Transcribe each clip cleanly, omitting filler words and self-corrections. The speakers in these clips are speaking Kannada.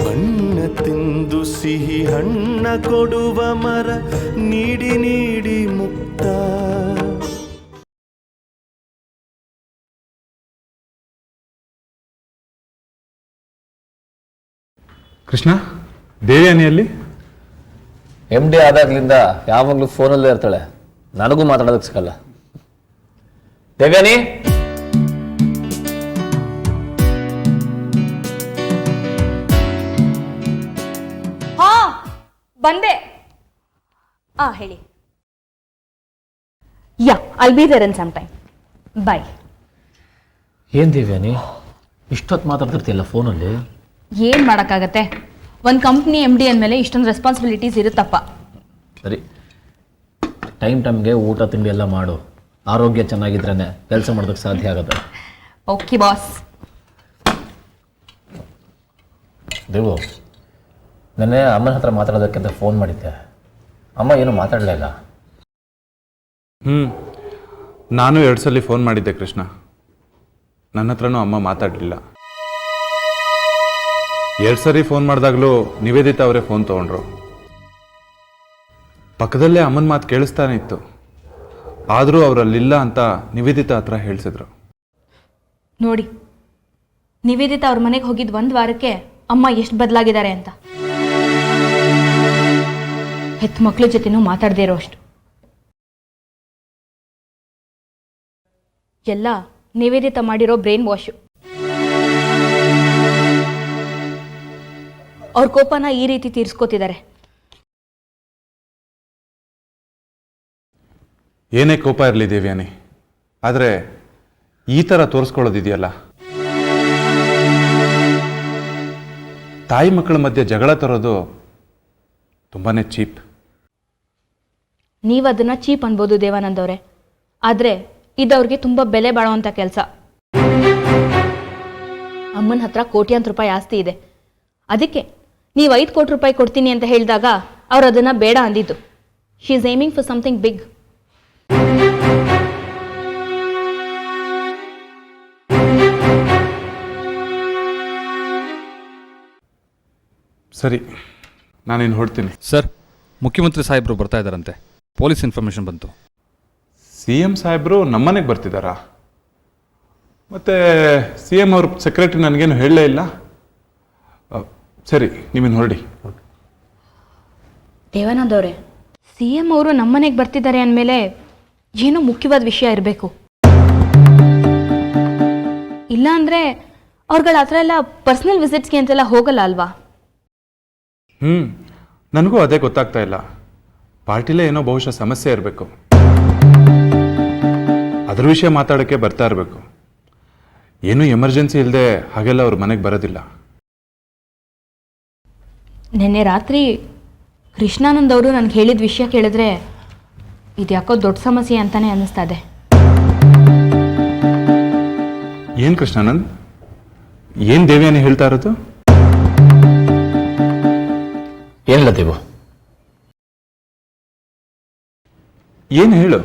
ಬಣ್ಣ ತಿಂದು ಸಿಹಿ ಹಣ್ಣ ಕೊಡುವ ಮರ ನೀಡಿ ನೀಡಿ ಮುಕ್ತ. ಕೃಷ್ಣ, ದೇವ್ಯಾನಿಯಲ್ಲಿ? MD ಆದಾಗ್ಲಿಂದ ಯಾವಾಗಲೂ ಫೋನಲ್ಲೇ ಇರ್ತಾಳೆ, ನನಗೂ ಮಾತಾಡೋದಕ್ಕೆ ಸಿಗಲ್ಲ. ದೇವ್ಯಾನಿ, ಹಾ ಬಂದೆ. ಹೇಳಿ. Yeah, I'll be there in some time. Bye. ಏನ್ ದೇವ್ಯಾನಿ ಇಷ್ಟೊತ್ತು ಮಾತಾಡ್ತಿರ್ತಿಲ್ಲ ಫೋನಲ್ಲಿ? ಏನು ಮಾಡೋಕ್ಕಾಗತ್ತೆ, ಒಂದು ಕಂಪ್ನಿ MD ಅಂದಮೇಲೆ ಇಷ್ಟೊಂದು ರೆಸ್ಪಾನ್ಸಿಬಿಲಿಟೀಸ್ ಇರುತ್ತಪ್ಪ. ಸರಿ, ಟೈಮ್ಗೆ ಊಟ ತಿಂಡಿ ಎಲ್ಲ ಮಾಡು. ಆರೋಗ್ಯ ಚೆನ್ನಾಗಿದ್ರೇ ಕೆಲಸ ಮಾಡೋದಕ್ಕೆ ಸಾಧ್ಯ ಆಗುತ್ತೆ. Okay boss. ದೇವು, ನೆನ್ನೆ ಅಮ್ಮನ ಹತ್ರ ಮಾತಾಡೋದಕ್ಕೆ ಅಂತ ಫೋನ್ ಮಾಡಿದ್ದೆ. ಅಮ್ಮ ಏನು ಮಾತಾಡಲೇ ಇಲ್ಲ. ನಾನು 2 ಸಲ ಫೋನ್ ಮಾಡಿದ್ದೆ ಕೃಷ್ಣ. ನನ್ನ ಹತ್ರನೂ ಅಮ್ಮ ಮಾತಾಡಲಿಲ್ಲ. 2 ಸರಿ ಫೋನ್ ಮಾಡಿದಾಗಲೂ ನಿವೇದಿತಾ ಅವರೇ ಫೋನ್ ತೊಗೊಂಡ್ರು. ಪಕ್ಕದಲ್ಲೇ ಅಮ್ಮನ ಮಾತು ಕೇಳಿಸ್ತಾನೆ ಇತ್ತು. ಆದರೂ ಅವರಲ್ಲಿಲ್ಲ ಅಂತ ನಿವೇದಿತಾ ಹತ್ರ ಹೇಳಿಸಿದ್ರು. ನೋಡಿ, ನಿವೇದಿತಾ ಅವ್ರ ಮನೆಗೆ ಹೋಗಿದ್ದು 1 ವಾರಕ್ಕೆ ಅಮ್ಮ ಎಷ್ಟು ಬದಲಾಗಿದ್ದಾರೆ ಅಂತ. ಹೆತ್ತು ಮಕ್ಳ ಜೊತೆನೂ ಮಾತಾಡದೇ ಇರೋ ಅಷ್ಟು. ಎಲ್ಲ ನಿವೇದಿತಾ ಮಾಡಿರೋ ಬ್ರೈನ್ ವಾಶು. ಅವ್ರ ಕೋಪನ ಈ ರೀತಿ ತೀರಿಸ್ಕೋತಿದ್ದಾರೆ. ಏನೇ ಕೋಪ ಇರಲಿ ದೇವ್ಯಾನಿ, ಆದರೆ ಈ ಥರ ತೋರಿಸ್ಕೊಳ್ಳೋದಿದೆಯಲ್ಲ, ತಾಯಿ ಮಕ್ಕಳ ಮಧ್ಯೆ ಜಗಳ ತರೋದು ತುಂಬಾ ಚೀಪ್. ನೀವು ಅದನ್ನು ಚೀಪ್ ಅನ್ಬೋದು ದೇವಾನಂದ್ ಅವರೇ, ಆದರೆ ಇದವ್ರಿಗೆ ತುಂಬ ಬೆಲೆ ಬಾಳುವಂಥ ಕೆಲಸ. ಅಮ್ಮನ ಹತ್ರ ಕೋಟ್ಯಾಂತರ ರೂಪಾಯಿ ಆಸ್ತಿ ಇದೆ. ಅದಕ್ಕೆ ನೀವು 5 ಕೋಟಿ ರೂಪಾಯಿ ಕೊಡ್ತೀನಿ ಅಂತ ಹೇಳಿದಾಗ ಅವ್ರು ಅದನ್ನು ಬೇಡ ಅಂದಿದ್ದು. She is aiming for something big. ಸರಿ, ನಾನೇನು ಹೊಡ್ತೀನಿ. ಸರ್, ಮುಖ್ಯಮಂತ್ರಿ ಸಾಹೇಬರು ಬರ್ತಾ ಇದ್ದಾರಂತೆ. ಪೊಲೀಸ್ ಇನ್ಫಾರ್ಮೇಷನ್ ಬಂತು. CM ಸಾಹೇಬರು ನಮ್ಮನೆಗೆ ಬರ್ತಿದ್ದಾರಾ? ಮತ್ತು CM ಅವ್ರ ಸೆಕ್ರೆಟರಿ ನನಗೇನು ಹೇಳಲೇ ಇಲ್ಲ. ಸರಿ, ನೀವೇನು ಹೊರಡಿ. ದೇವಾನಂದ್ ಅವರೇ, CM ಅವರು ನಮ್ಮನೆಗೆ ಬರ್ತಿದ್ದಾರೆ ಅಂದಮೇಲೆ ಏನೋ ಮುಖ್ಯವಾದ ವಿಷಯ ಇರಬೇಕು. ಇಲ್ಲ ಅಂದರೆ ಅವ್ರುಗಳ ಹತ್ರ ಎಲ್ಲ ಪರ್ಸ್ನಲ್ ವಿಸಿಟ್ಸ್ಗೆ ಅಂತೆಲ್ಲ ಹೋಗಲ್ಲ ಅಲ್ವಾ? ನನಗೂ ಅದೇ ಗೊತ್ತಾಗ್ತಾ ಇಲ್ಲ. ಪಾರ್ಟಿಲೇ ಏನೋ ಬಹುಶಃ ಸಮಸ್ಯೆ ಇರಬೇಕು. ಅದ್ರ ವಿಷಯ ಮಾತಾಡೋಕ್ಕೆ ಬರ್ತಾ ಇರಬೇಕು. ಏನೂ ಎಮರ್ಜೆನ್ಸಿ ಇಲ್ಲದೆ ಹಾಗೆಲ್ಲ ಅವ್ರ ಮನೆಗೆ ಬರೋದಿಲ್ಲ. ನಿನ್ನೆ ರಾತ್ರಿ ಕೃಷ್ಣಾನಂದ್ ಅವರು ನನಗೆ ಹೇಳಿದ ವಿಷಯ ಕೇಳಿದ್ರೆ ಇದ್ಯಾಕೋ ದೊಡ್ಡ ಸಮಸ್ಯೆ ಅಂತಾನೆ ಅನ್ನಿಸ್ತಾ ಇದೆ. ಏನು ಕೃಷ್ಣಾನಂದ್, ಏನು ದೇವ್ಯಾನಿ ಹೇಳ್ತಾ ಇರೋದು? ಏನಿಲ್ಲ ದೇವು, ಏನು ಹೇಳು.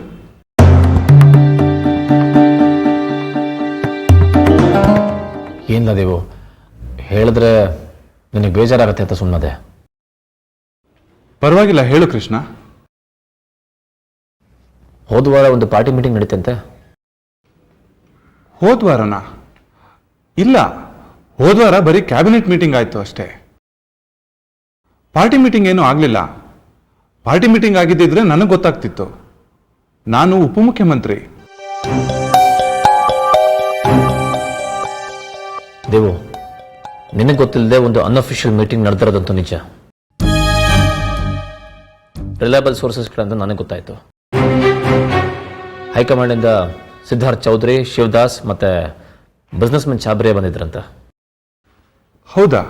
ಏನಿಲ್ಲ ದೇವು, ಹೇಳಿದ್ರೆ ನಿನಗೆ ಬೇಜಾರಾಗತ್ತೆ ಅಂತ ಸುಮ್ಮನೆ. ಪರವಾಗಿಲ್ಲ, ಹೇಳು ಕೃಷ್ಣ. ಹೋದ ವಾರ ಒಂದು ಪಾರ್ಟಿ ಮೀಟಿಂಗ್ ನಡೀತಂತೆ. ಹೋದ್ವಾರನ? ಇಲ್ಲ, ಹೋದ್ವಾರ ಬರೀ ಕ್ಯಾಬಿನೆಟ್ ಮೀಟಿಂಗ್ ಆಯಿತು ಅಷ್ಟೇ. ಪಾರ್ಟಿ ಮೀಟಿಂಗ್ ಏನೂ ಆಗಲಿಲ್ಲ. ಪಾರ್ಟಿ ಮೀಟಿಂಗ್ ಆಗಿದ್ದಿದ್ರೆ ನನಗೆ ಗೊತ್ತಾಗ್ತಿತ್ತು. ನಾನು ಉಪಮುಖ್ಯಮಂತ್ರಿ. ದೇವು, ನಿನಗೆ ಗೊತ್ತಿಲ್ಲದೆ ಒಂದು ಅನ್ಅಫಿಷಿಯಲ್ ಮೀಟಿಂಗ್ ನಡೆದಿರೋದಂತೂ ನಿಜ. ರಿಲಯಬಲ್ ಸೋರ್ಸಸ್ಗಳಂತ ನನಗೆ ಗೊತ್ತಾಯಿತು. ಹೈಕಮಾಂಡಿಂದ ಸಿದ್ಧಾರ್ಥ್ ಚೌಧರಿ, ಶಿವದಾಸ್ ಮತ್ತು ಬಿಸ್ನೆಸ್ ಮ್ಯಾನ್ ಚಾಬ್ರಿಯಾ ಬಂದಿದ್ರಂತ. ಹೌದಾ?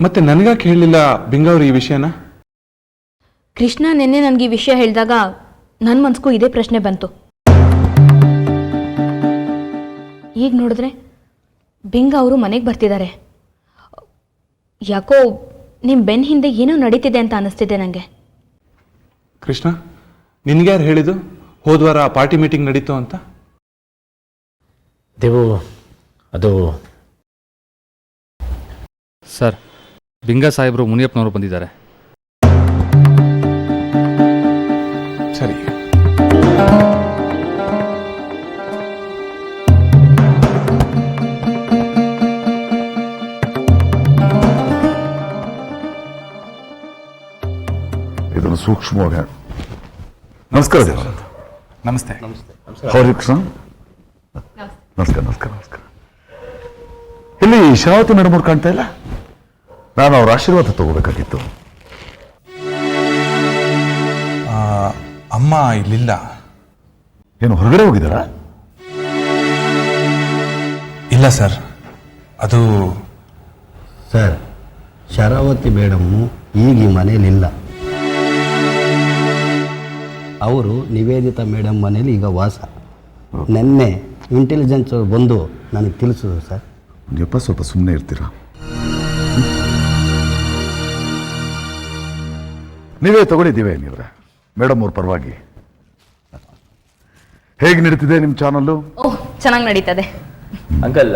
ಮತ್ತೆ ನನಗಾಕೆ ಹೇಳಲಿಲ್ಲ ಬಿಂಗವ್ರು ಈ ವಿಷಯನ? ಕೃಷ್ಣ ನಿನ್ನೆ ನನಗೆ ಈ ವಿಷಯ ಹೇಳಿದಾಗ ನನ್ನ ಮನಸ್ಗೂ ಇದೇ ಪ್ರಶ್ನೆ ಬಂತು. ಈಗ ನೋಡಿದ್ರೆ ಬಿಂಗ ಅವರು ಮನೆಗೆ ಬರ್ತಿದ್ದಾರೆ. ಯಾಕೋ ನಿಮ್ಮ ಬೆನ್ನ ಹಿಂದೆ ಏನೋ ನಡೀತಿದೆ ಅಂತ ಅನ್ನಿಸ್ತಿದೆ ನನಗೆ. ಕೃಷ್ಣ, ನಿನ್ಗ್ಯಾರು ಹೇಳಿದ್ದು ಹೋದ್ವಾರ ಪಾರ್ಟಿ ಮೀಟಿಂಗ್ ನಡೀತು ಅಂತ? ದೇವು, ಅದು ಸರ್, ಬಿಂಗ ಸಾಹೇಬರು ಮುನಿಯಪ್ಪನವರು ಬಂದಿದ್ದಾರೆ. ಸರಿ. ಇದನ್ನು ಸೂಕ್ಷ್ಮವಾಗಿ ನಮಸ್ಕಾರ ದೇವಾನಂದ್. ನಮಸ್ತೆ. ಕೃಷ್ಣ ನಮಸ್ಕಾರ ನಮಸ್ಕಾರ ನಮಸ್ಕಾರ. ಇಲ್ಲಿ ಶರಾವತಿ ಮೇಡಮ್ ಅವ್ರು ಕಾಣ್ತಾ ಇಲ್ಲ. ನಾನು ಅವ್ರ ಆಶೀರ್ವಾದ ತಗೋಬೇಕಾಗಿತ್ತು. ಅಮ್ಮ ಇಲ್ಲಿಲ್ಲ. ಏನು ಹೊರಗಡೆ ಹೋಗಿದ್ದಾರಾ? ಇಲ್ಲ ಸರ್, ಅದು ಸರ್, ಶರಾವತಿ ಮೇಡಮ್ಮು ಈಗ ಈ ಮನೇಲಿಲ್ಲ. ಅವರು ನಿವೇದಿತಾ ಮೇಡಮ್ ಮನೇಲಿ ಈಗ ವಾಸ. ನೆನ್ನೆ ಇಂಟೆಲಿಜೆನ್ಸ್ ಬಂದು ನನಗೆ ತಿಳಿಸಿದ್ರು ಸರ್. ನೀವಪ್ಪ ಸ್ವಲ್ಪ ಸುಮ್ಮನೆ ಇರ್ತೀರಾ? ನೀವೇ ತಗೊಳ್ಳಿದ್ದೀವಿ ನೀವ್ರೆ ಮೇಡಮ್ ಅವ್ರ ಪರವಾಗಿ. ಹೇಗೆ ನಡೀತಿದೆ ನಿಮ್ಮ ಚಾನಲ್ಲು? ಓಹ್, ಚೆನ್ನಾಗಿ ನಡೀತದೆ. ಅಂಕಲ್,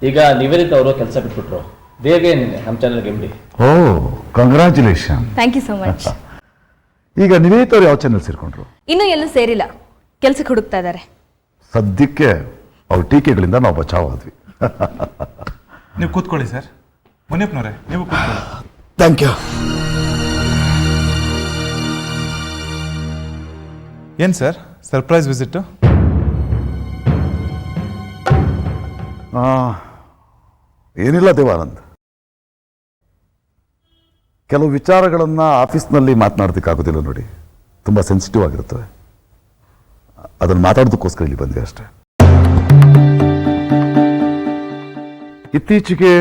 ಈಗ ನಿವೇದಿತಾ ಅವರು ಕೆಲಸ ಬಿಟ್ಬಿಟ್ರು. ಬೇಗ ನಮ್ಮ ಚಾನಲ್ಗೆ MD. Oh, congratulation. Thank you so much. ಈಗ ನಿವೇದಿತ ಅವ್ರು ಯಾವ ಚಾನಲ್ ಸೇರ್ಕೊಂಡ್ರು? ಇನ್ನೂ ಎಲ್ಲೂ ಸೇರಿಲ್ಲ, ಕೆಲ್ಸಕ್ಕೆ ಹುಡುಕ್ತಾ ಇದ್ದಾರೆ. ಸದ್ಯಕ್ಕೆ ಅವ್ರ ಟೀಕೆಗಳಿಂದ ನಾವು ಬಚಾವಾದ್ವಿ. ನೀವು ಕೂತ್ಕೊಳ್ಳಿ ಸರ್. ಮುನಿಯಪ್ಪನವರೇ, ನೀವು ಕೂತ್ಕೊಳ್ಳಿ. Thank you. ಏನು ಸರ್, ಸರ್ಪ್ರೈಸ್ ವಿಸಿಟ್? ಏನಿಲ್ಲ ದೇವಾನಂದ್, ಕೆಲವು ವಿಚಾರಗಳನ್ನು ಆಫೀಸ್ನಲ್ಲಿ ಮಾತನಾಡೋದಕ್ಕಾಗೋದಿಲ್ಲ ನೋಡಿ, ತುಂಬ ಸೆನ್ಸಿಟಿವ್ ಆಗಿರುತ್ತವೆ. ಅದನ್ನು ಮಾತಾಡೋದಕ್ಕೋಸ್ಕರ ಇಲ್ಲಿ ಬಂದ್ವಿ ಅಷ್ಟೇ. ಇತ್ತೀಚೆಗೆ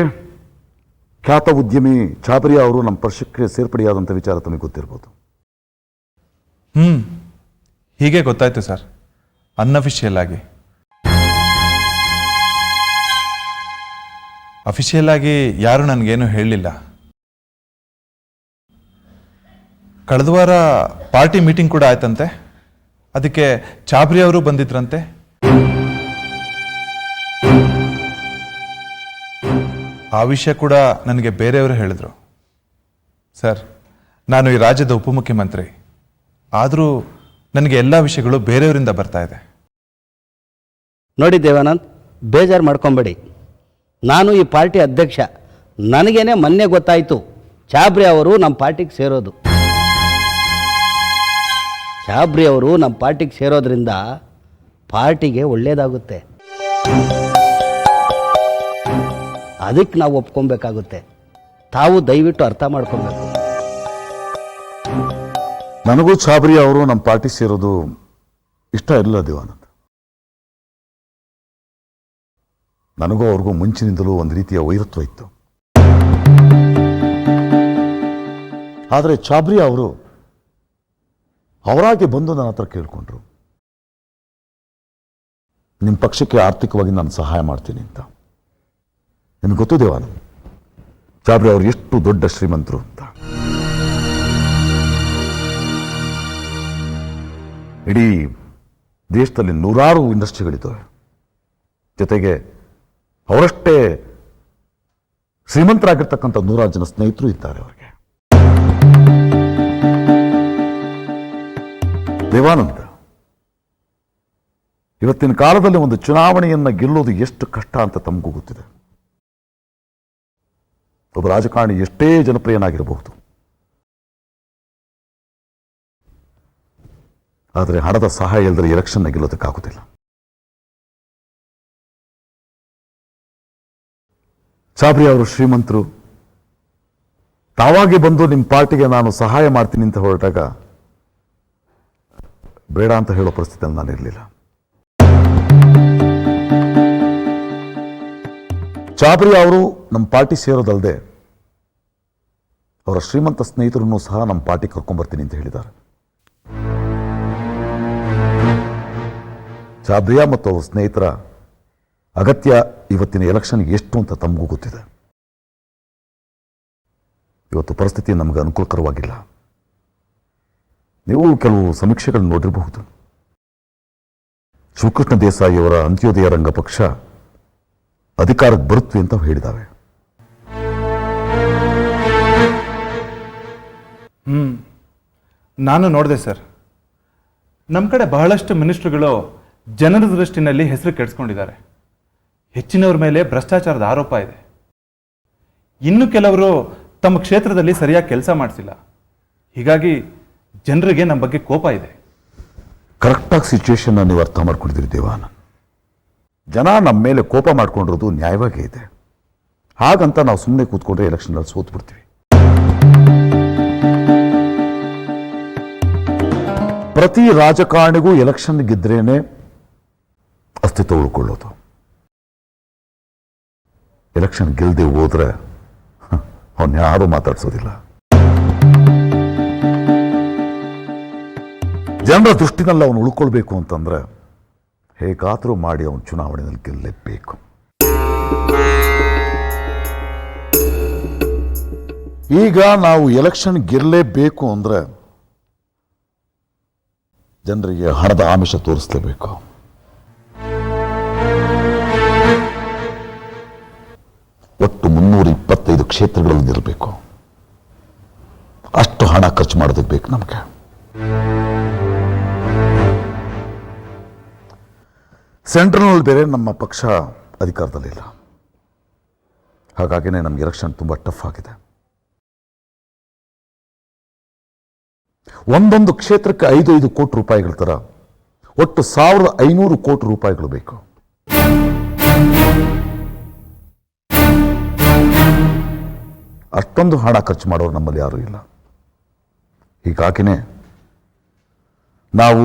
ಖ್ಯಾತ ಉದ್ಯಮಿ ಚಾಬರಿಯಾ ಅವರು ನಮ್ಮ ಪಕ್ಷಕ್ಕೆ ಸೇರ್ಪಡೆಯಾದಂಥ ವಿಚಾರ ತಮಗೆ ಗೊತ್ತಿರ್ಬೋದು. ಹೀಗೆ ಗೊತ್ತಾಯ್ತು ಸರ್, ಅನ್ಅಫಿಷಿಯಲ್ ಆಗಿ. ಅಫಿಷಿಯಲ್ ಆಗಿ ಯಾರು ನನಗೇನು ಹೇಳಲಿಲ್ಲ. ಕಳೆದ ವಾರ ಪಾರ್ಟಿ ಮೀಟಿಂಗ್ ಕೂಡ ಆಯ್ತಂತೆ, ಅದಕ್ಕೆ ಚಾಬ್ರಿ ಅವರು ಬಂದಿದ್ರಂತೆ. ಆ ವಿಷಯ ಕೂಡ ನನಗೆ ಬೇರೆಯವರು ಹೇಳಿದ್ರು. ಸರ್, ನಾನು ಈ ರಾಜ್ಯದ ಉಪಮುಖ್ಯಮಂತ್ರಿ, ಆದರೂ ನನಗೆ ಎಲ್ಲ ವಿಷಯಗಳು ಬೇರೆಯವರಿಂದ ಬರ್ತಾ ಇದೆ. ನೋಡಿ ದೇವಾನಂದ್, ಬೇಜಾರು ಮಾಡ್ಕೊಬೇಡಿ. ನಾನು ಈ ಪಾರ್ಟಿ ಅಧ್ಯಕ್ಷ. ನನಗೇನೆ ಮೊನ್ನೆ ಗೊತ್ತಾಯಿತು ಚಾಬ್ರಿ ಅವರು ನಮ್ಮ ಪಾರ್ಟಿಗೆ ಸೇರೋದು. ಚಾಬ್ರಿ ಅವರು ನಮ್ಮ ಪಾರ್ಟಿಗೆ ಸೇರೋದ್ರಿಂದ ಪಾರ್ಟಿಗೆ ಒಳ್ಳೆಯದಾಗುತ್ತೆ. ಅದಕ್ಕೆ ನಾವು ಒಪ್ಕೊಬೇಕಾಗುತ್ತೆ. ತಾವು ದಯವಿಟ್ಟು ಅರ್ಥ ಮಾಡ್ಕೊಬೇಕು. ನನಗೂ ಚಾಬರಿಯಾ ಅವರು ನಮ್ಮ ಪಾರ್ಟಿ ಸೇರೋದು ಇಷ್ಟ ಇರಲಿಲ್ಲ ದೇವಾನಂದ್. ನನಗೂ ಅವ್ರಿಗೂ ಮುಂಚಿನಿಂದಲೂ ಒಂದು ರೀತಿಯ ವೈರತ್ವ ಇತ್ತು. ಆದರೆ ಚಾಬ್ರಿಯಾ ಅವರು ಅವರಾಗಿ ಬಂದು ನನ್ನ ಹತ್ರ ಕೇಳಿಕೊಂಡ್ರು, ನಿಮ್ಮ ಪಕ್ಷಕ್ಕೆ ಆರ್ಥಿಕವಾಗಿ ನಾನು ಸಹಾಯ ಮಾಡ್ತೀನಿ ಅಂತ. ನಿಮಗೆ ಗೊತ್ತು ದೇವಾನಂದ್, ಚಾಬ್ರಿಯಾ ಅವರು ಎಷ್ಟು ದೊಡ್ಡ ಶ್ರೀಮಂತರು ಅಂತ. ಇಡೀ ದೇಶದಲ್ಲಿ ನೂರಾರು ಇಂಡಸ್ಟ್ರಿಗಳಿದ್ದಾವೆ. ಜೊತೆಗೆ ಅವರಷ್ಟೇ ಶ್ರೀಮಂತರಾಗಿರ್ತಕ್ಕಂಥ 100 ಜನ ಸ್ನೇಹಿತರು ಇದ್ದಾರೆ ಅವರಿಗೆ. ದೇವಾನಂದ, ಇವತ್ತಿನ ಕಾಲದಲ್ಲಿ ಒಂದು ಚುನಾವಣೆಯನ್ನು ಗೆಲ್ಲೋದು ಎಷ್ಟು ಕಷ್ಟ ಅಂತ ತಮಗೂ ಗೊತ್ತಿದೆ. ಒಬ್ಬ ರಾಜಕಾರಣಿ ಎಷ್ಟೇ ಜನಪ್ರಿಯನಾಗಿರಬಹುದು, ಆದರೆ ಹಣದ ಸಹಾಯ ಇಲ್ಲದ್ರೆ ಎಲೆಕ್ಷನ್ ಗೆಲ್ಲೋದಕ್ಕಾಗುತ್ತಿಲ್ಲ. ಚಾಬ್ರಿಯಾ ಅವರು ಶ್ರೀಮಂತರು. ತಾವಾಗಿ ಬಂದು ನಿಮ್ಮ ಪಾರ್ಟಿಗೆ ನಾನು ಸಹಾಯ ಮಾಡ್ತೀನಿ ಅಂತ ಹೊರಟಾಗ ಬೇಡ ಅಂತ ಹೇಳೋ ಪರಿಸ್ಥಿತಿಯಲ್ಲಿ ನಾನು ಇರಲಿಲ್ಲ. ಚಾಬ್ರಿಯಾ ಅವರು ನಮ್ಮ ಪಾರ್ಟಿ ಸೇರೋದಲ್ಲದೆ ಅವರ ಶ್ರೀಮಂತ ಸ್ನೇಹಿತರನ್ನು ಸಹ ನಮ್ಮ ಪಾರ್ಟಿ ಕರ್ಕೊಂಡ್ಬರ್ತೀನಿ ಅಂತ ಹೇಳಿದ್ದಾರೆ. ಚಾಬ್ರಿಯಾ ಮತ್ತು ಅವರ ಸ್ನೇಹಿತರ ಅಗತ್ಯ ಇವತ್ತಿನ ಎಲೆಕ್ಷನ್ಗೆ ಎಷ್ಟು ಅಂತ ತಮಗೂ ಗೊತ್ತಿದೆ. ಇವತ್ತು ಪರಿಸ್ಥಿತಿ ನಮಗೆ ಅನುಕೂಲಕರವಾಗಿಲ್ಲ. ನೀವು ಕೆಲವು ಸಮೀಕ್ಷೆಗಳನ್ನು ನೋಡಿರಬಹುದು. ಶಿವಕೃಷ್ಣ ದೇಸಾಯಿ ಅವರ ಅಂತ್ಯೋದಯ ರಂಗ ಪಕ್ಷ ಅಧಿಕಾರಕ್ಕೆ ಬರುತ್ತವೆ ಅಂತ ಹೇಳಿದ್ದಾವೆ. ನಾನು ನೋಡಿದೆ ಸರ್. ನಮ್ಮ ಕಡೆ ಬಹಳಷ್ಟು ಮಿನಿಸ್ಟ್ರುಗಳು ಜನರ ದೃಷ್ಟಿನಲ್ಲಿ ಹೆಸರು ಕೆಡಿಸ್ಕೊಂಡಿದ್ದಾರೆ. ಹೆಚ್ಚಿನವ್ರ ಮೇಲೆ ಭ್ರಷ್ಟಾಚಾರದ ಆರೋಪ ಇದೆ. ಇನ್ನು ಕೆಲವರು ತಮ್ಮ ಕ್ಷೇತ್ರದಲ್ಲಿ ಸರಿಯಾಗಿ ಕೆಲಸ ಮಾಡಿಸಿಲ್ಲ. ಹೀಗಾಗಿ ಜನರಿಗೆ ನಮ್ಮ ಬಗ್ಗೆ ಕೋಪ ಇದೆ. ಕರೆಕ್ಟಾಗಿ ಸಿಚುವೇಶನ್ನ ನೀವು ಅರ್ಥ ಮಾಡ್ಕೊಂಡಿದ್ದೀರಿ ದೇವಾನಂದ್. ಜನ ನಮ್ಮ ಮೇಲೆ ಕೋಪ ಮಾಡ್ಕೊಂಡಿರೋದು ನ್ಯಾಯವಾಗೇ ಇದೆ. ಹಾಗಂತ ನಾವು ಸುಮ್ಮನೆ ಕೂತ್ಕೊಂಡ್ರೆ ಎಲೆಕ್ಷನ್ನಲ್ಲಿ ಸೋತು ಬಿಡ್ತೀವಿ. ಪ್ರತಿ ರಾಜಕಾರಣಿಗೂ ಎಲೆಕ್ಷನ್ ಗೆದ್ರೇನೆ ಅಸ್ತಿತ್ವ ಉಳ್ಕೊಳ್ಳೋದು. ಎಲೆಕ್ಷನ್ ಗೆಲ್ಲದೆ ಹೋದ್ರೆ ಅವನ್ನ ಯಾರೂ ಮಾತಾಡ್ಸೋದಿಲ್ಲ. ಜನರ ದೃಷ್ಟಿನಲ್ಲಿ ಅವನು ಉಳ್ಕೊಳ್ಬೇಕು ಅಂತಂದ್ರೆ ಹೇಗಾದರೂ ಮಾಡಿ ಅವನು ಚುನಾವಣೆಯಲ್ಲಿ ಗೆಲ್ಲಲೇಬೇಕು. ಈಗ ನಾವು ಎಲೆಕ್ಷನ್ ಗೆಲ್ಲಲೇಬೇಕು ಅಂದ್ರೆ ಜನರಿಗೆ ಹಣದ ಆಮಿಷ ತೋರಿಸಲೇಬೇಕು. ಒಟ್ಟು 325 ಕ್ಷೇತ್ರಗಳಲ್ಲಿ ಇರಬೇಕು. ಅಷ್ಟು ಹಣ ಖರ್ಚು ಮಾಡೋದಕ್ಕೆ ಬೇಕು ನಮಗೆ. ಸೆಂಟ್ರಲ್ನಲ್ಲಿ ಬೇರೆ ನಮ್ಮ ಪಕ್ಷ ಅಧಿಕಾರದಲ್ಲಿಲ್ಲ. ಹಾಗಾಗಿನೇ ನಮ್ಗೆ ಎಲೆಕ್ಷನ್ ತುಂಬ ಟಫ್ ಆಗಿದೆ. ಒಂದೊಂದು ಕ್ಷೇತ್ರಕ್ಕೆ 5 ಕೋಟಿ ರೂಪಾಯಿಗಳ ಥರ ಒಟ್ಟು 1500 ಕೋಟಿ ರೂಪಾಯಿಗಳು ಬೇಕು. ಅಷ್ಟೊಂದು ಹಣ ಖರ್ಚು ಮಾಡೋರು ನಮ್ಮಲ್ಲಿ ಯಾರೂ ಇಲ್ಲ. ಹೀಗಾಗಿನೇ ನಾವು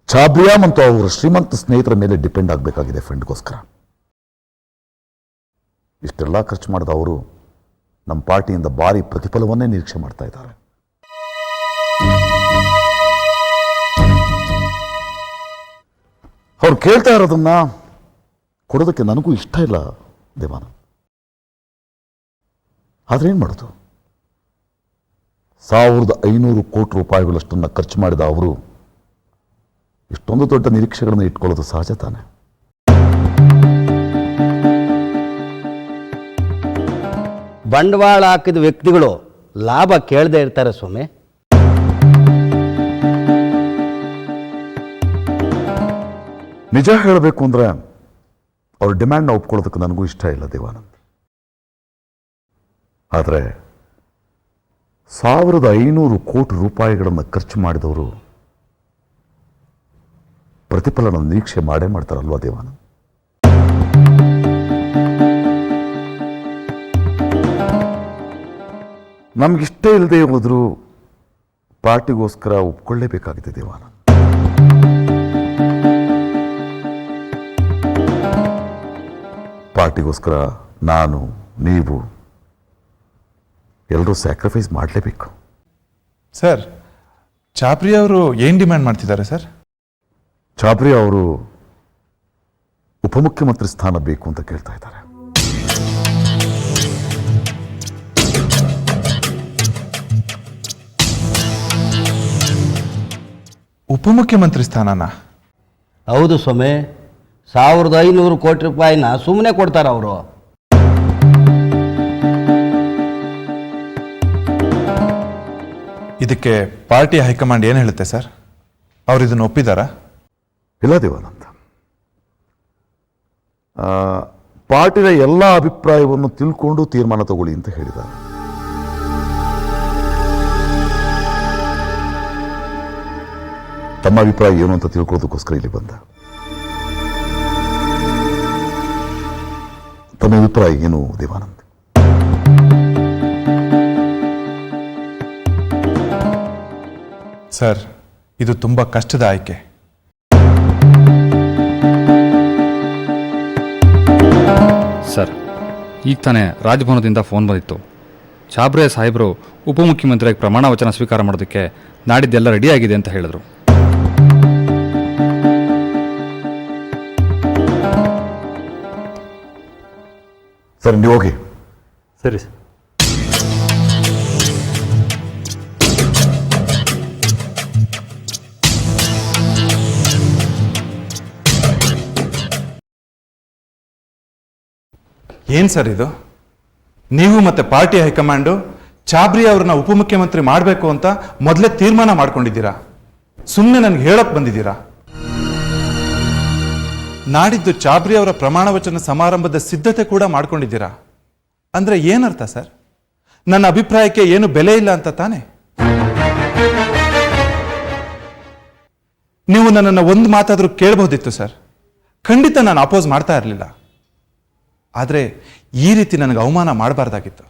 ಚಾಬ್ರಿಯಾ ಮತ್ತು ಅವರ ಶ್ರೀಮಂತ ಸ್ನೇಹಿತರ ಮೇಲೆ ಡಿಪೆಂಡ್ ಆಗಬೇಕಾಗಿದೆ ಫಂಡ್ಗೋಸ್ಕರ. ಇಷ್ಟೆಲ್ಲ ಖರ್ಚು ಮಾಡಿದ ಅವರು ನಮ್ಮ ಪಾರ್ಟಿಯಿಂದ ಭಾರಿ ಪ್ರತಿಫಲವನ್ನೇ ನಿರೀಕ್ಷೆ ಮಾಡ್ತಾ ಇದ್ದಾರೆ. ಅವ್ರು ಕೇಳ್ತಾ ಇರೋದನ್ನ ಕೊಡೋದಕ್ಕೆ ನನಗೂ ಇಷ್ಟ ಇಲ್ಲ ದೇವಾನಂದ್. ಆದ್ರೆ ಏನು ಮಾಡೋದು? 1500 ಕೋಟಿ ರೂಪಾಯಿಗಳಷ್ಟನ್ನು ಖರ್ಚು ಮಾಡಿದ ಅವರು ಇಷ್ಟೊಂದು ದೊಡ್ಡ ನಿರೀಕ್ಷೆಗಳನ್ನು ಇಟ್ಕೊಳ್ಳೋದು ಸಹಜ ತಾನೆ. ಬಂಡವಾಳ ಹಾಕಿದ ವ್ಯಕ್ತಿಗಳು ಲಾಭ ಕೇಳದೆ ಇರ್ತಾರೆ ಸ್ವಾಮಿ. ನಿಜ ಹೇಳಬೇಕು ಅಂದ್ರೆ ಅವ್ರ ಡಿಮ್ಯಾಂಡ್ನ ಒಪ್ಕೊಳ್ಳೋದಕ್ಕೆ ನನಗೂ ಇಷ್ಟ ಇಲ್ಲ ದೇವಾನಂದ್. ಆದರೆ 1500 ಕೋಟಿ ರೂಪಾಯಿಗಳನ್ನು ಖರ್ಚು ಮಾಡಿದವರು ಪ್ರತಿಫಲನ ನಿರೀಕ್ಷೆ ಮಾಡೇ ಮಾಡ್ತಾರಲ್ವಾ ದೇವಾನಂದ್? ನಮಗಿಷ್ಟ ಇಲ್ಲದೆ ಹೋದರೂ ಪಾರ್ಟಿಗೋಸ್ಕರ ಒಪ್ಕೊಳ್ಳೇಬೇಕಾಗಿದೆ ದೇವಾನಂದ್. ಪಾರ್ಟಿಗೋಸ್ಕರ ನಾನು, ನೀವು ಎಲ್ಲರೂ ಸ್ಯಾಕ್ರಿಫೈಸ್ ಮಾಡಲೇಬೇಕು. ಸರ್, ಚಾಪ್ರಿ ಅವರು ಏನು ಡಿಮ್ಯಾಂಡ್ ಮಾಡ್ತಿದ್ದಾರೆ ಸರ್? ಚಾಬ್ರಿ ಅವರು ಉಪಮುಖ್ಯಮಂತ್ರಿ ಸ್ಥಾನ ಬೇಕು ಅಂತ ಕೇಳ್ತಾ ಇದ್ದಾರೆ. ಉಪಮುಖ್ಯಮಂತ್ರಿ ಸ್ಥಾನನ? ಹೌದು ಸ್ವಾಮಿ. 1500 ಕೋಟಿ ರೂಪಾಯಿನ ಸುಮ್ಮನೆ ಕೊಡ್ತಾರೆ ಅವರು. ಇದಕ್ಕೆ ಪಾರ್ಟಿ ಹೈಕಮಾಂಡ್ ಏನು ಹೇಳುತ್ತೆ ಸರ್? ಅವ್ರು ಇದನ್ನು ಒಪ್ಪಿದಾರಾ? ಇಲ್ಲ ದೇವಾನಂದ, ಪಾರ್ಟಿಯ ಎಲ್ಲ ಅಭಿಪ್ರಾಯವನ್ನು ತಿಳ್ಕೊಂಡು ತೀರ್ಮಾನ ತಗೊಳ್ಳಿ ಅಂತ ಹೇಳಿದ್ದಾರೆ. ತಮ್ಮ ಅಭಿಪ್ರಾಯ ಏನು ಅಂತ ತಿಳ್ಕೊಳ್ಳೋದಕ್ಕೋಸ್ಕರ ಇಲ್ಲಿ ಬಂದ. ತಮ್ಮ ಅಭಿಪ್ರಾಯ ಏನು ದೇವಾನಂದ್? ಸರ್, ಇದು ತುಂಬ ಕಷ್ಟದ ಆಯ್ಕೆ. ಸರ್, ಈಗ ತಾನೇ ರಾಜಭವನದಿಂದ ಫೋನ್ ಬಂದಿತ್ತು. ಚಾಬ್ರೆ ಸಾಹೇಬರು ಉಪಮುಖ್ಯಮಂತ್ರಿಯಾಗಿ ಪ್ರಮಾಣ ವಚನ ಸ್ವೀಕಾರ ಮಾಡೋದಕ್ಕೆ ನಾಡಿದ್ದೆಲ್ಲ ರೆಡಿಯಾಗಿದೆ ಅಂತ ಹೇಳಿದ್ರು. ಸರ್, ನೀವು ಹೋಗಿ. ಸರಿ ಸರ್. ಏನು ಸರ್ ಇದು? ನೀವು ಮತ್ತೆ ಪಾರ್ಟಿ ಹೈಕಮಾಂಡು ಚಾಬ್ರಿ ಅವ್ರನ್ನ ಉಪಮುಖ್ಯಮಂತ್ರಿ ಮಾಡಬೇಕು ಅಂತ ಮೊದಲೇ ತೀರ್ಮಾನ ಮಾಡ್ಕೊಂಡಿದ್ದೀರಾ? ಸುಮ್ಮನೆ ನನಗೆ ಹೇಳಕ್ ಬಂದಿದ್ದೀರಾ? ನಾಡಿದ್ದು ಚಾಬ್ರಿ ಅವರ ಪ್ರಮಾಣ ವಚನ ಸಮಾರಂಭದ ಸಿದ್ಧತೆ ಕೂಡ ಮಾಡ್ಕೊಂಡಿದ್ದೀರಾ ಅಂದ್ರೆ ಏನರ್ಥ ಸರ್? ನನ್ನ ಅಭಿಪ್ರಾಯಕ್ಕೆ ಏನು ಬೆಲೆ ಇಲ್ಲ ಅಂತ ತಾನೆ? ನೀವು ನನ್ನನ್ನು ಒಂದು ಮಾತಾದರೂ ಕೇಳಬಹುದಿತ್ತು ಸರ್. ಖಂಡಿತ ನಾನು ಅಪೋಸ್ ಮಾಡ್ತಾ ಇರಲಿಲ್ಲ. ಆದರೆ ಈ ರೀತಿ ನನಗೆ ಅವಮಾನ ಮಾಡಬಾರ್ದಾಗಿತ್ತು.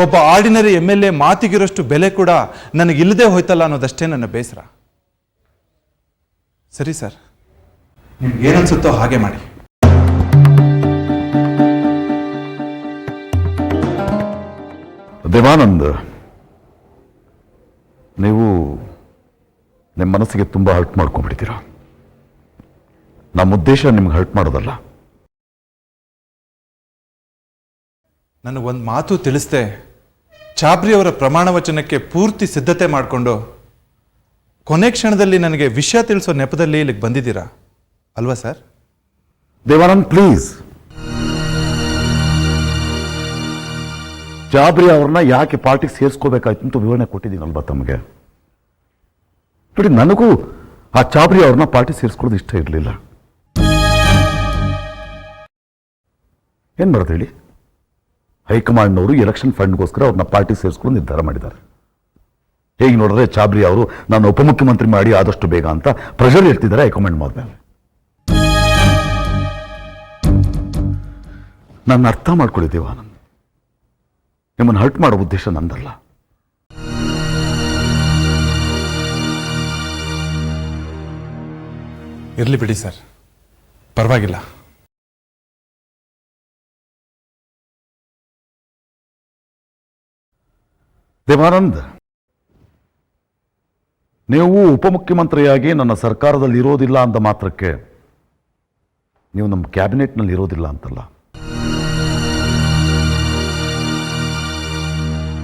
ಒಬ್ಬ ಆರ್ಡಿನರಿ MLA ಮಾತಿಗಿರೋಷ್ಟು ಬೆಲೆ ಕೂಡ ನನಗಿಲ್ಲದೆ ಹೋಯ್ತಲ್ಲ ಅನ್ನೋದಷ್ಟೇ ನನ್ನ ಬೇಸರ. ಸರಿ ಸರ್, ನಿಮ್ಗೆ ಏನನ್ಸುತ್ತೋ ಹಾಗೆ ಮಾಡಿ. ದೇವಾನಂದ್, ನೀವು ನಿಮ್ಮ ಮನಸ್ಸಿಗೆ ತುಂಬ ಹರ್ಟ್ ಮಾಡ್ಕೊಂಡ್ಬಿಡ್ತೀರಾ. ನಮ್ಮ ಉದ್ದೇಶ ನಿಮ್ಗೆ ಹರ್ಟ್ ಮಾಡೋದಲ್ಲ. ನನಗೊಂದು ಮಾತು ತಿಳಿಸ್ದೆ ಚಾಬ್ರಿ ಅವರ ಪ್ರಮಾಣ ವಚನಕ್ಕೆ ಪೂರ್ತಿ ಸಿದ್ಧತೆ ಮಾಡಿಕೊಂಡು ಕೊನೆ ಕ್ಷಣದಲ್ಲಿ ನನಗೆ ವಿಷಯ ತಿಳಿಸೋ ನೆಪದಲ್ಲಿ ಇಲ್ಲಿಗೆ ಬಂದಿದ್ದೀರಾ ಅಲ್ವಾ ಸರ್? ದೇವಾನಂದ್ ಪ್ಲೀಸ್, ಚಾಬ್ರಿ ಅವ್ರನ್ನ ಯಾಕೆ ಪಾರ್ಟಿಗೆ ಸೇರಿಸ್ಕೋಬೇಕಾಯ್ತು ಅಂತ ವಿವರಣೆ ಕೊಟ್ಟಿದ್ದೀನಲ್ವಾ ತಮಗೆ? ನೋಡಿ, ನನಗೂ ಆ ಚಾಬ್ರಿ ಅವ್ರನ್ನ ಪಾರ್ಟಿ ಸೇರಿಸ್ಕೊಳ್ಳೋದು ಇಷ್ಟ ಇರಲಿಲ್ಲ. ಏನ್ ಮಾಡೋದು ಹೇಳಿ? ಹೈಕಮಾಂಡ್ನವರು ಎಲೆಕ್ಷನ್ ಫಂಡ್ಗೋಸ್ಕರ ಅವ್ರನ್ನ ಪಾರ್ಟಿ ಸೇರಿಸ್ಕೊಂಡು ನಿರ್ಧಾರ ಮಾಡಿದ್ದಾರೆ. ಹೇಗೆ ನೋಡಿದ್ರೆ ಚಾಬ್ರಿ ಅವರು ನಾನು ಉಪಮುಖ್ಯಮಂತ್ರಿ ಮಾಡಿ ಆದಷ್ಟು ಬೇಗ ಅಂತ ಪ್ರೆಷರ್ ಇರ್ತಿದ್ದಾರೆ ಹೈಕಮಾಂಡ್ ಮೇಲೆ. ನನ್ನ ಅರ್ಥ ಮಾಡ್ಕೊಳ್ಳಿದ್ದೀವ, ನಾನು ನಿಮ್ಮನ್ನು ಹರ್ಟ್ ಮಾಡೋ ಉದ್ದೇಶ ನಂದಲ್ಲ. ಇರಲಿ ಬಿಡಿ ಸರ್, ಪರವಾಗಿಲ್ಲ. ದೇವಾನಂದ್, ನೀವು ಉಪಮುಖ್ಯಮಂತ್ರಿಯಾಗಿ ನನ್ನ ಸರ್ಕಾರದಲ್ಲಿ ಇರೋದಿಲ್ಲ ಅಂದ ಮಾತ್ರಕ್ಕೆ ನೀವು ನಮ್ಮ ಕ್ಯಾಬಿನೆಟ್ನಲ್ಲಿ ಇರೋದಿಲ್ಲ ಅಂತಲ್ಲ.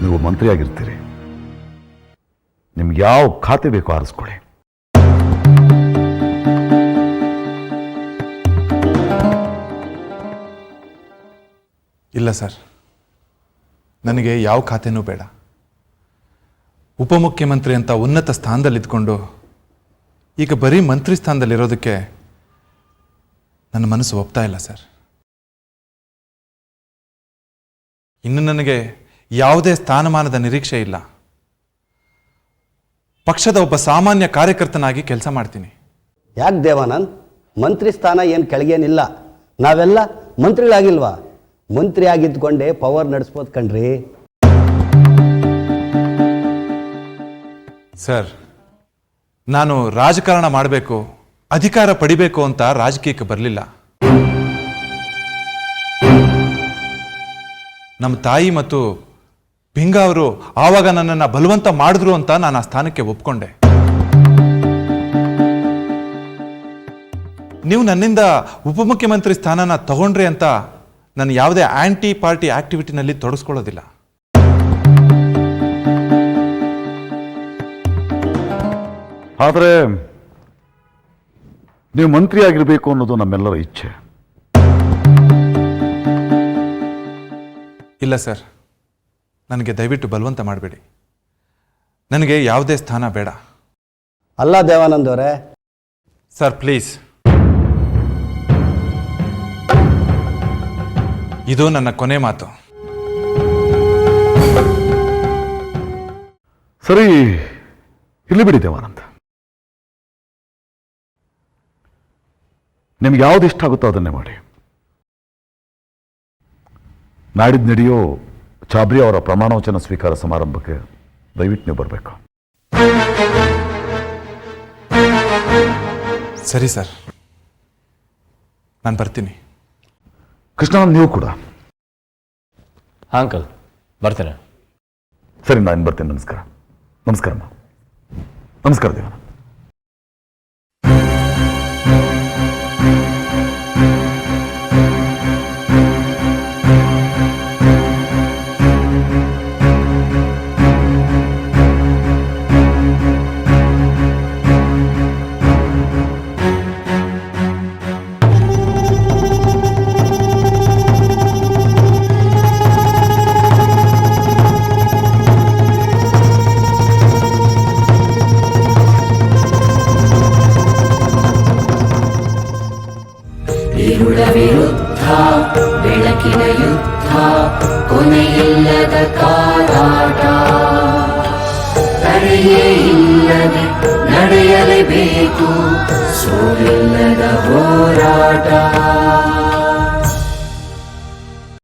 ನೀವು ಮಂತ್ರಿಯಾಗಿರ್ತೀರಿ. ನಿಮ್ಗೆ ಯಾವ ಖಾತೆ ಬೇಕೋ ಆರಿಸ್ಕೊಳ್ಳಿ. ಇಲ್ಲ ಸರ್, ನನಗೆ ಯಾವ ಖಾತೆನೂ ಬೇಡ. ಉಪಮುಖ್ಯಮಂತ್ರಿ ಅಂತ ಉನ್ನತ ಸ್ಥಾನದಲ್ಲಿದ್ಕೊಂಡು ಈಗ ಬರೀ ಮಂತ್ರಿ ಸ್ಥಾನದಲ್ಲಿರೋದಕ್ಕೆ ನನ್ನ ಮನಸ್ಸು ಒಪ್ತಾ ಇಲ್ಲ ಸರ್. ಇನ್ನು ನನಗೆ ಯಾವುದೇ ಸ್ಥಾನಮಾನದ ನಿರೀಕ್ಷೆ ಇಲ್ಲ. ಪಕ್ಷದ ಒಬ್ಬ ಸಾಮಾನ್ಯ ಕಾರ್ಯಕರ್ತನಾಗಿ ಕೆಲಸ ಮಾಡ್ತೀನಿ. ಯಾಕೆ ದೇವಾನಂದ್, ಮಂತ್ರಿ ಸ್ಥಾನ ಏನು ಕೆಳಗೇನಿಲ್ಲ. ನಾವೆಲ್ಲ ಮಂತ್ರಿಗಳಾಗಿಲ್ವಾ? ಮಂತ್ರಿ ಆಗಿದ್ಕೊಂಡೆ ಪವರ್ ನಡೆಸ್ಬೋದು ಕಣ್ರಿ. ಸರ್, ನಾನು ರಾಜಕಾರಣ ಮಾಡಬೇಕು, ಅಧಿಕಾರ ಪಡಿಬೇಕು ಅಂತ ರಾಜಕೀಯಕ್ಕೆ ಬರಲಿಲ್ಲ. ನಮ್ಮ ತಾಯಿ ಮತ್ತು ಪಿಂಗ ಅವರು ಆವಾಗ ನನ್ನನ್ನು ಬಲವಂತ ಮಾಡಿದ್ರು ಅಂತ ನಾನು ಆ ಸ್ಥಾನಕ್ಕೆ ಒಪ್ಕೊಂಡೆ. ನೀವು ನನ್ನಿಂದ ಉಪಮುಖ್ಯಮಂತ್ರಿ ಸ್ಥಾನನ ತಗೊಂಡ್ರಿ ಅಂತ ನಾನು ಯಾವುದೇ ಆಂಟಿ ಪಾರ್ಟಿ ಆಕ್ಟಿವಿಟಿನಲ್ಲಿ ತೊಡಗಿಸ್ಕೊಳ್ಳೋದಿಲ್ಲ. ಆದರೆ ನೀವು ಮಂತ್ರಿ ಆಗಿರಬೇಕು ಅನ್ನೋದು ನಮ್ಮೆಲ್ಲರ ಇಚ್ಛೆ. ಇಲ್ಲ ಸರ್, ನನಗೆ ದಯವಿಟ್ಟು ಬಲವಂತ ಮಾಡಬೇಡಿ. ನನಗೆ ಯಾವುದೇ ಸ್ಥಾನ ಬೇಡ. ಅಲ್ಲ ದೇವಾನಂದ್ ಅವರೇ. ಸರ್ ಪ್ಲೀಸ್, ಇದು ನನ್ನ ಕೊನೆ ಮಾತು. ಸರಿ, ಇಲ್ಲಿ ಬಿಡಿ ದೇವಾನಂದ. ನಿಮ್ಗೆ ಯಾವ್ದು ಇಷ್ಟ ಆಗುತ್ತೋ ಅದನ್ನೇ ಮಾಡಿ. ನಾಡಿದ್ದು ನಡೆಯೋ ಚಾಬ್ರಿ ಅವರ ಪ್ರಮಾಣವಚನ ಸ್ವೀಕಾರ ಸಮಾರಂಭಕ್ಕೆ ದಯವಿಟ್ಟು ನೀವು ಬರಬೇಕು. ಸರಿ ಸರ್, ನಾನು ಬರ್ತೀನಿ. ಕೃಷ್ಣ, ನೀವು ಕೂಡ. ಅಂಕಲ್ ಬರ್ತೇನೆ. ಸರಿ, ನಾನು ಬರ್ತೇನೆ. ನಮಸ್ಕಾರ. ನಮಸ್ಕಾರಮ್ಮ. ನಮಸ್ಕಾರ ದೇವನ. ഇരുള വിരുദ്ധ ಬೆಳಕಿನ ಯುದ್ಧ ಕೊನೆಯಿಲ್ಲದ ಕಾದಾಟ ತಡೆಯೇ ಇಲ್ಲದೆ ನಡೆಯಲೇಬೇಕು ಸೋಲಿಲ್ಲದ ಹೋರಾಟ